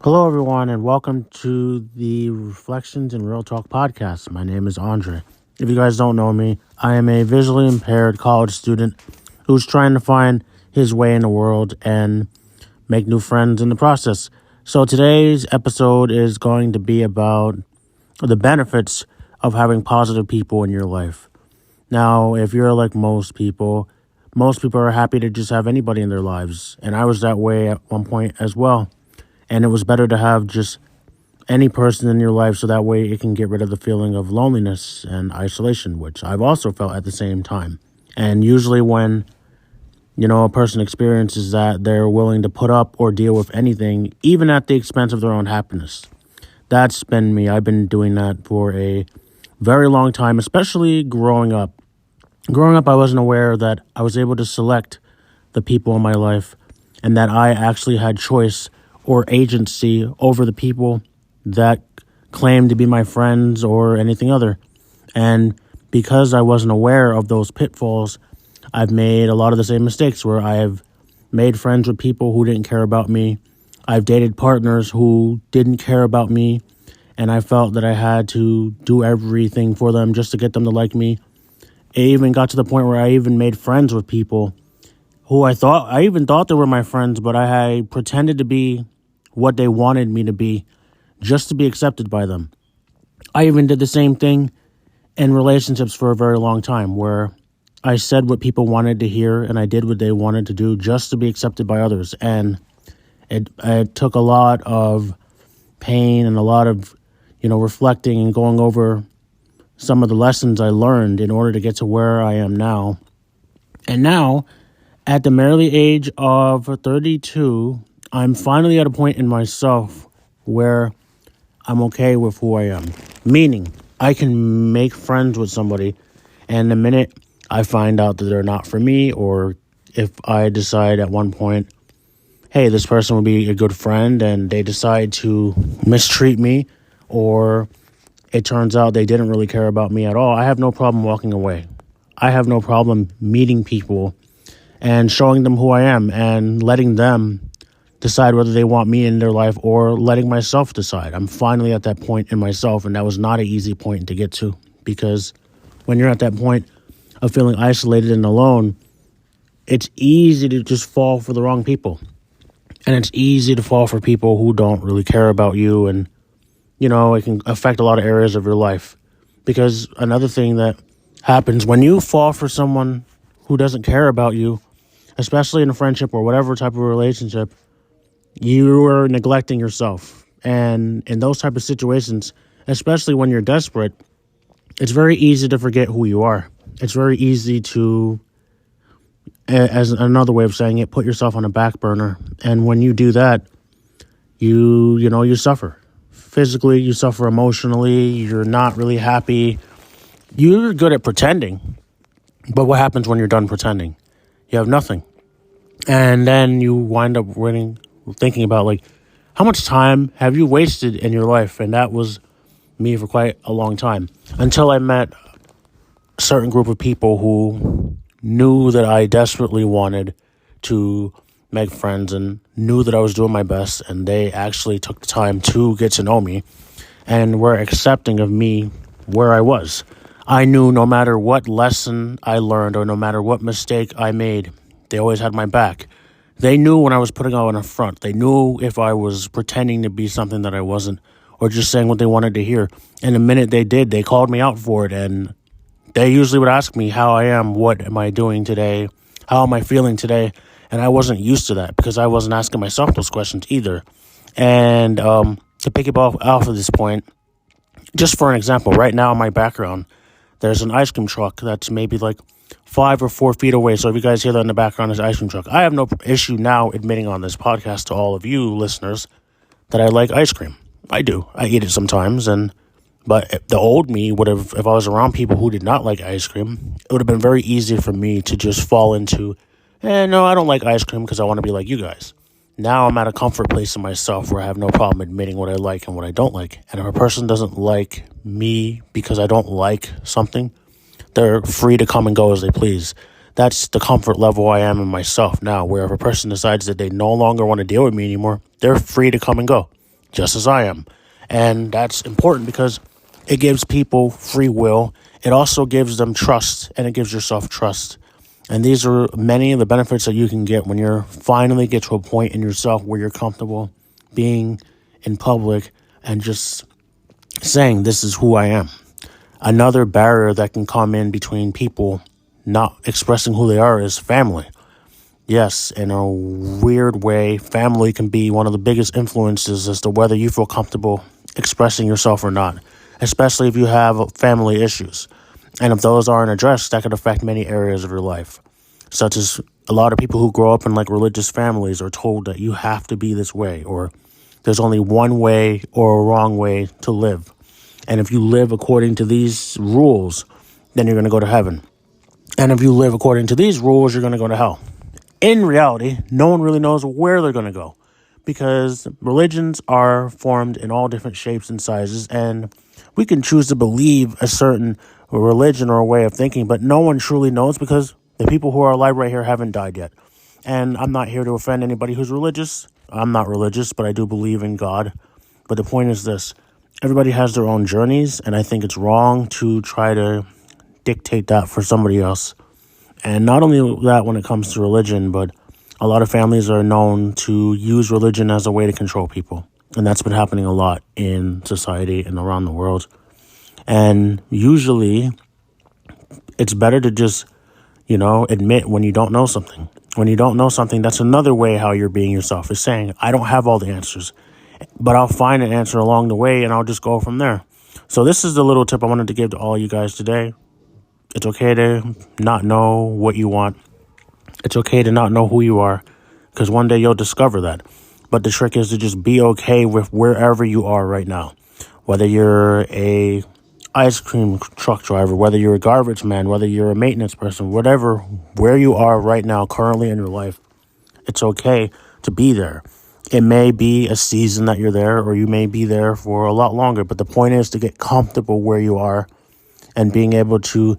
Hello, everyone, and welcome to the Reflections and Real Talk podcast. My name is Andre. If you guys don't know me, I am a visually impaired college student who's trying to find his way in the world and make new friends in the process. So today's episode is going to be about the benefits of having positive people in your life. Now, if you're like most people are happy to just have anybody in their lives, and I was that way at one point as well. And it was better to have just any person in your life so that way it can get rid of the feeling of loneliness and isolation, which I've also felt at the same time. And usually when, a person experiences that, they're willing to put up or deal with anything, even at the expense of their own happiness. That's been me. I've been doing that for a very long time, especially growing up. Growing up, I wasn't aware that I was able to select the people in my life and that I actually had choice or agency over the people that claimed to be my friends or anything other. And because I wasn't aware of those pitfalls, I've made a lot of the same mistakes where I've made friends with people who didn't care about me. I've dated partners who didn't care about me, and I felt that I had to do everything for them just to get them to like me. It even got to the point where I even made friends with people who I even thought they were my friends, but I had pretended to be what they wanted me to be just to be accepted by them. I even did the same thing in relationships for a very long time where I said what people wanted to hear and I did what they wanted to do just to be accepted by others. And it took a lot of pain and a lot of, reflecting and going over some of the lessons I learned in order to get to where I am now. And now, at the merely age of 32, I'm finally at a point in myself where I'm okay with who I am. Meaning, I can make friends with somebody, and the minute I find out that they're not for me, or if I decide at one point, hey, this person would be a good friend, and they decide to mistreat me, or it turns out they didn't really care about me at all, I have no problem walking away. I have no problem meeting people and showing them who I am and letting them decide whether they want me in their life or letting myself decide. I'm finally at that point in myself, and that was not an easy point to get to, because when you're at that point of feeling isolated and alone, it's easy to just fall for the wrong people. And it's easy to fall for people who don't really care about you, and, it can affect a lot of areas of your life. Because another thing that happens when you fall for someone who doesn't care about you, especially in a friendship or whatever type of relationship, you are neglecting yourself. And in those type of situations, especially when you're desperate, it's very easy to forget who you are. It's very easy to, as another way of saying it, put yourself on a back burner. And when you do that, you suffer. Physically, you suffer emotionally. You're not really happy. You're good at pretending. But what happens when you're done pretending? You have nothing. And then you wind up thinking about, how much time have you wasted in your life? And that was me for quite a long time, until I met a certain group of people who knew that I desperately wanted to make friends and knew that I was doing my best, and they actually took the time to get to know me and were accepting of me where I was. I knew no matter what lesson I learned or no matter what mistake I made, they always had my back. They knew when I was putting on a front. They knew if I was pretending to be something that I wasn't, or just saying what they wanted to hear. And the minute they did, they called me out for it. And they usually would ask me how I am, what am I doing today, how am I feeling today? And I wasn't used to that because I wasn't asking myself those questions either. And to pick it off of this point, just for an example, right now in my background, there's an ice cream truck that's maybe 5 or 4 feet away. So if you guys hear that in the background, there's an ice cream truck. I have no issue now admitting on this podcast to all of you listeners that I like ice cream. I do. I eat it sometimes. But the old me would have, if I was around people who did not like ice cream, it would have been very easy for me to just fall into, no, I don't like ice cream because I want to be like you guys. Now I'm at a comfort place in myself where I have no problem admitting what I like and what I don't like. And if a person doesn't like me because I don't like something, they're free to come and go as they please. That's the comfort level I am in myself now, where if a person decides that they no longer want to deal with me anymore, they're free to come and go. just as I am. And that's important because it gives people free will. It also gives them trust, and it gives yourself trust. And these are many of the benefits that you can get when you're finally get to a point in yourself where you're comfortable being in public and just saying, this is who I am. Another barrier that can come in between people not expressing who they are is family. Yes, in a weird way, family can be one of the biggest influences as to whether you feel comfortable expressing yourself or not, especially if you have family issues. And if those aren't addressed, that could affect many areas of your life, such as a lot of people who grow up in religious families are told that you have to be this way, or there's only one way or a wrong way to live. And if you live according to these rules, then you're going to go to heaven. And if you live according to these rules, you're going to go to hell. In reality, no one really knows where they're going to go because religions are formed in all different shapes and sizes, and we can choose to believe a certain religion or a way of thinking, but no one truly knows because the people who are alive right here haven't died yet. And I'm not here to offend anybody who's religious. I'm not religious, but I do believe in God. But the point is this: everybody has their own journeys, and I think it's wrong to try to dictate that for somebody else. And not only that when it comes to religion, but a lot of families are known to use religion as a way to control people. And that's been happening a lot in society and around the world. And usually it's better to just, admit when you don't know something. When you don't know something, that's another way how you're being yourself, is saying, I don't have all the answers, but I'll find an answer along the way and I'll just go from there. So this is the little tip I wanted to give to all you guys today. It's okay to not know what you want. It's okay to not know who you are, because one day you'll discover that. But the trick is to just be okay with wherever you are right now. Whether you're a ice cream truck driver, whether you're a garbage man, whether you're a maintenance person, where you are right now currently in your life, it's okay to be there. It may be a season that you're there, or you may be there for a lot longer. But the point is to get comfortable where you are and being able to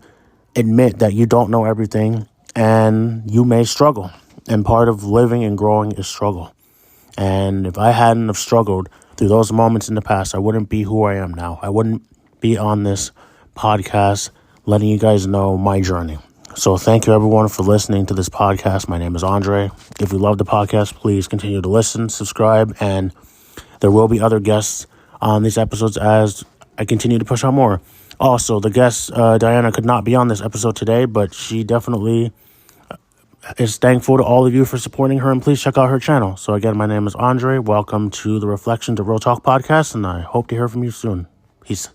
admit that you don't know everything and you may struggle. And part of living and growing is struggle. And if I hadn't have struggled through those moments in the past, I wouldn't be who I am now. I wouldn't be on this podcast letting you guys know my journey. So thank you everyone for listening to this podcast. My name is Andre. If you love the podcast, please continue to listen, subscribe, and there will be other guests on these episodes as I continue to push out more. Also, the guest, Diana, could not be on this episode today, but she definitely is thankful to all of you for supporting her, and please check out her channel. So again, my name is Andre. Welcome to the Reflections of Real Talk podcast, and I hope to hear from you soon. Peace.